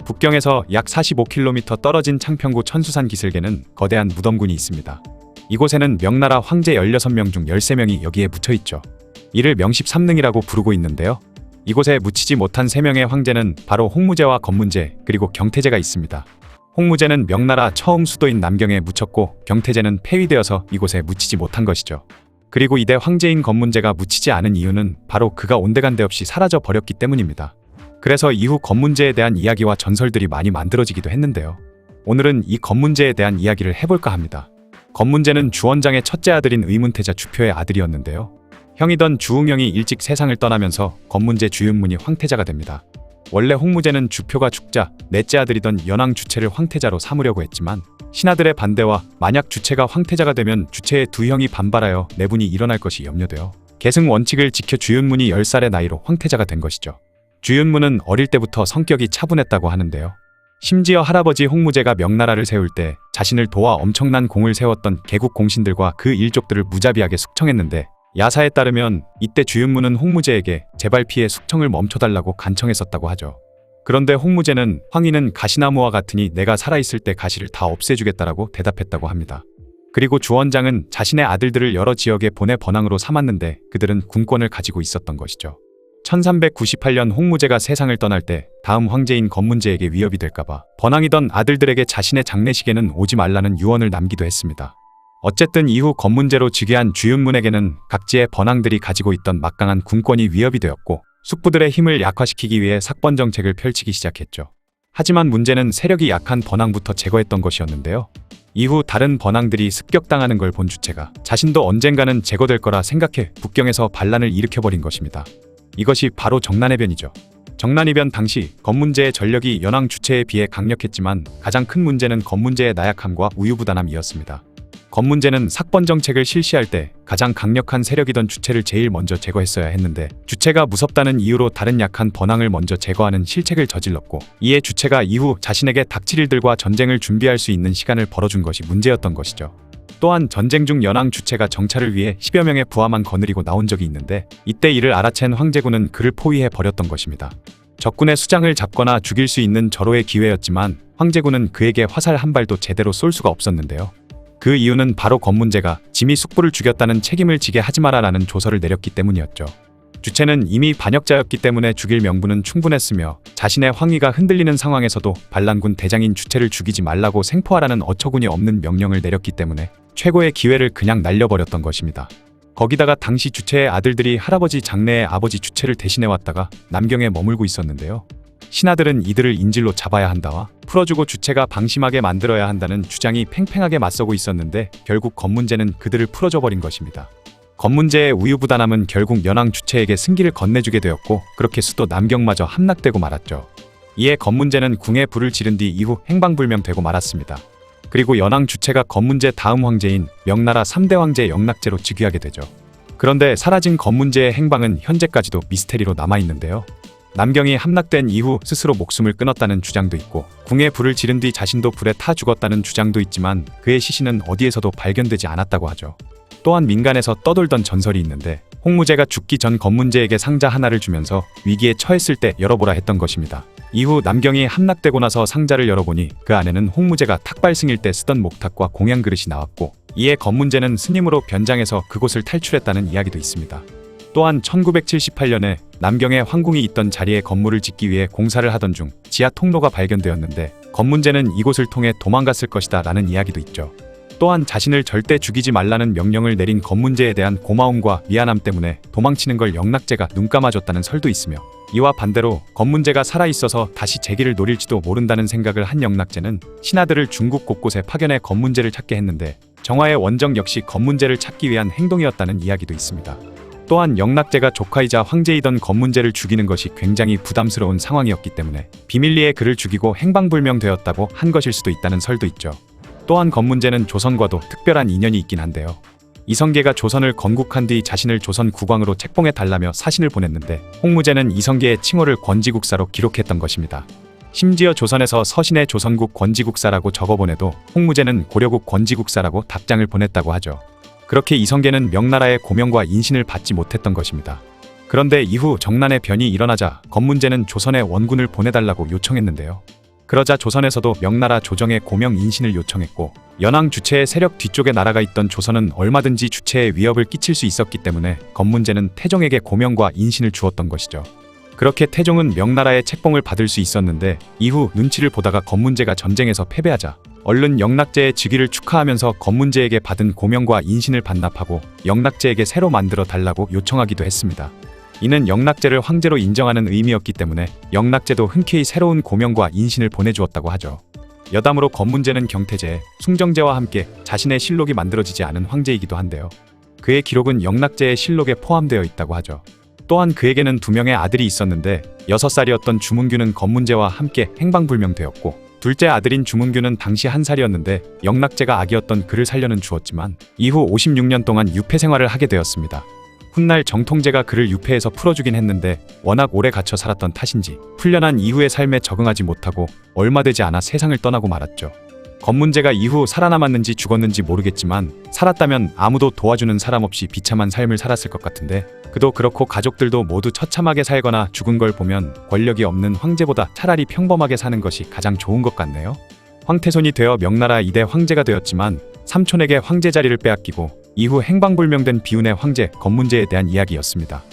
북경에서 약 45km 떨어진 창평구 천수산 기슭에는 거대한 무덤군이 있습니다. 이곳에는 명나라 황제 16명 중 13명이 여기에 묻혀있죠. 이를 명십삼능이라고 부르고 있는데요. 이곳에 묻히지 못한 3명의 황제는 바로 홍무제와 건문제 그리고 경태제가 있습니다. 홍무제는 명나라 처음 수도인 남경에 묻혔고 경태제는 폐위되어서 이곳에 묻히지 못한 것이죠. 그리고 이대 황제인 건문제가 묻히지 않은 이유는 바로 그가 온데간데 없이 사라져 버렸기 때문입니다. 그래서 이후 건문제에 대한 이야기와 전설들이 많이 만들어지기도 했는데요. 오늘은 이 건문제에 대한 이야기를 해볼까 합니다. 건문제는 주원장의 첫째 아들인 의문태자 주표의 아들이었는데요. 형이던 주웅영이 일찍 세상을 떠나면서 건문제 주윤문이 황태자가 됩니다. 원래 홍무제는 주표가 죽자 넷째 아들이던 연왕 주체를 황태자로 삼으려고 했지만 신하들의 반대와 만약 주체가 황태자가 되면 주체의 두 형이 반발하여 내분이 일어날 것이 염려되어 계승 원칙을 지켜 주윤문이 10살의 나이로 황태자가 된 것이죠. 주윤문은 어릴 때부터 성격이 차분했다고 하는데요. 심지어 할아버지 홍무제가 명나라를 세울 때 자신을 도와 엄청난 공을 세웠던 개국 공신들과 그 일족들을 무자비하게 숙청했는데 야사에 따르면 이때 주윤문은 홍무제에게 제발 피해 숙청을 멈춰달라고 간청했었다고 하죠. 그런데 홍무제는 황희는 가시나무와 같으니 내가 살아있을 때 가시를 다 없애주겠다라고 대답했다고 합니다. 그리고 주원장은 자신의 아들들을 여러 지역에 보내 번항으로 삼았는데 그들은 군권을 가지고 있었던 것이죠. 1398년 홍무제가 세상을 떠날 때 다음 황제인 건문제에게 위협이 될까봐 번항이던 아들들에게 자신의 장례식에는 오지 말라는 유언을 남기도 했습니다. 어쨌든 이후 건문제로 즉위한 주윤문에게는 각지의 번항들이 가지고 있던 막강한 군권이 위협이 되었고 숙부들의 힘을 약화시키기 위해 삭번 정책을 펼치기 시작했죠. 하지만 문제는 세력이 약한 번항부터 제거했던 것이었는데요. 이후 다른 번항들이 습격당하는 걸 본 주체가 자신도 언젠가는 제거될 거라 생각해 북경에서 반란을 일으켜버린 것입니다. 이것이 바로 정난해변이죠. 정난이변 당시 건문제의 전력이 연왕 주체에 비해 강력했지만 가장 큰 문제는 건문제의 나약함과 우유부단함이었습니다. 건문제는 삭번 정책을 실시할 때 가장 강력한 세력이던 주체를 제일 먼저 제거했어야 했는데 주체가 무섭다는 이유로 다른 약한 번항을 먼저 제거하는 실책을 저질렀고 이에 주체가 이후 자신에게 닥칠 일들과 전쟁을 준비할 수 있는 시간을 벌어준 것이 문제였던 것이죠. 또한 전쟁 중 연왕 주체가 정찰을 위해 10여 명의 부하만 거느리고 나온 적이 있는데 이때 이를 알아챈 황제군은 그를 포위해 버렸던 것입니다. 적군의 수장을 잡거나 죽일 수 있는 절호의 기회였지만 황제군은 그에게 화살 한 발도 제대로 쏠 수가 없었는데요. 그 이유는 바로 건문제가 짐이 숙부를 죽였다는 책임을 지게 하지 마라라는 조서를 내렸기 때문이었죠. 주체는 이미 반역자였기 때문에 죽일 명분은 충분했으며 자신의 황위가 흔들리는 상황에서도 반란군 대장인 주체를 죽이지 말라고 생포하라는 어처구니 없는 명령을 내렸기 때문에 최고의 기회를 그냥 날려버렸던 것입니다. 거기다가 당시 주체의 아들들이 할아버지 장래의 아버지 주체를 대신해왔다가 남경에 머물고 있었는데요. 신하들은 이들을 인질로 잡아야 한다와 풀어주고 주체가 방심하게 만들어야 한다는 주장이 팽팽하게 맞서고 있었는데 결국 건문제는 그들을 풀어줘버린 것입니다. 건문제의 우유부단함은 결국 연왕 주체에게 승기를 건네주게 되었고 그렇게 수도 남경마저 함락되고 말았죠. 이에 건문제는 궁에 불을 지른 뒤 이후 행방불명되고 말았습니다. 그리고 연왕 주체가 건문제 다음 황제인 명나라 3대 황제 영락제로 즉위하게 되죠. 그런데 사라진 건문제의 행방은 현재까지도 미스테리로 남아있는데요. 남경이 함락된 이후 스스로 목숨을 끊었다는 주장도 있고 궁에 불을 지른 뒤 자신도 불에 타 죽었다는 주장도 있지만 그의 시신은 어디에서도 발견되지 않았다고 하죠. 또한 민간에서 떠돌던 전설이 있는데 홍무제가 죽기 전 건문제에게 상자 하나를 주면서 위기에 처했을 때 열어보라 했던 것입니다. 이후 남경이 함락되고 나서 상자를 열어보니 그 안에는 홍무제가 탁발승일 때 쓰던 목탁과 공양 그릇이 나왔고 이에 건문제는 스님으로 변장해서 그곳을 탈출했다는 이야기도 있습니다. 또한 1978년에 남경에 황궁이 있던 자리에 건물을 짓기 위해 공사를 하던 중 지하 통로가 발견되었는데 건문제는 이곳을 통해 도망갔을 것이다 라는 이야기도 있죠. 또한 자신을 절대 죽이지 말라는 명령을 내린 건문제에 대한 고마움과 미안함 때문에 도망치는 걸 영락제가 눈감아줬다는 설도 있으며 이와 반대로 건문제가 살아있어서 다시 재기를 노릴지도 모른다는 생각을 한 영락제는 신하들을 중국 곳곳에 파견해 건문제를 찾게 했는데 정화의 원정 역시 건문제를 찾기 위한 행동이었다는 이야기도 있습니다. 또한 영락제가 조카이자 황제이던 건문제를 죽이는 것이 굉장히 부담스러운 상황이었기 때문에 비밀리에 그를 죽이고 행방불명되었다고 한 것일 수도 있다는 설도 있죠. 또한 건문제는 조선과도 특별한 인연이 있긴 한데요. 이성계가 조선을 건국한 뒤 자신을 조선 국왕으로 책봉해 달라며 사신을 보냈는데 홍무제는 이성계의 칭호를 권지국사로 기록했던 것입니다. 심지어 조선에서 서신에 조선국 권지국사라고 적어보내도 홍무제는 고려국 권지국사라고 답장을 보냈다고 하죠. 그렇게 이성계는 명나라의 고명과 인신을 받지 못했던 것입니다. 그런데 이후 정난의 변이 일어나자 건문제는 조선에 원군을 보내달라고 요청했는데요. 그러자 조선에서도 명나라 조정에 고명 인신을 요청했고, 연왕 주체의 세력 뒤쪽에 나라가 있던 조선은 얼마든지 주체에 위협을 끼칠 수 있었기 때문에 건문제는 태종에게 고명과 인신을 주었던 것이죠. 그렇게 태종은 명나라의 책봉을 받을 수 있었는데, 이후 눈치를 보다가 건문제가 전쟁에서 패배하자 얼른 영락제의 즉위를 축하하면서 건문제에게 받은 고명과 인신을 반납하고 영락제에게 새로 만들어 달라고 요청하기도 했습니다. 이는 영락제를 황제로 인정하는 의미였기 때문에 영락제도 흔쾌히 새로운 고명과 인신을 보내주었다고 하죠. 여담으로 건문제는 경태제, 숭정제와 함께 자신의 실록이 만들어지지 않은 황제이기도 한데요. 그의 기록은 영락제의 실록에 포함되어 있다고 하죠. 또한 그에게는 2명의 아들이 있었는데 6살이었던 주문규는 건문제와 함께 행방불명되었고, 둘째 아들인 주문규는 당시 1살이었는데 영락제가 아기였던 그를 살려는 주었지만 이후 56년 동안 유폐 생활을 하게 되었습니다. 훗날 정통제가 그를 유폐해서 풀어주긴 했는데 워낙 오래 갇혀 살았던 탓인지 풀려난 이후의 삶에 적응하지 못하고 얼마 되지 않아 세상을 떠나고 말았죠. 건문제가 이후 살아남았는지 죽었는지 모르겠지만 살았다면 아무도 도와주는 사람 없이 비참한 삶을 살았을 것 같은데, 그도 그렇고 가족들도 모두 처참하게 살거나 죽은 걸 보면 권력이 없는 황제보다 차라리 평범하게 사는 것이 가장 좋은 것 같네요. 황태손이 되어 명나라 2대 황제가 되었지만 삼촌에게 황제 자리를 빼앗기고 이후 행방불명된 비운의 황제 건문제에 대한 이야기였습니다.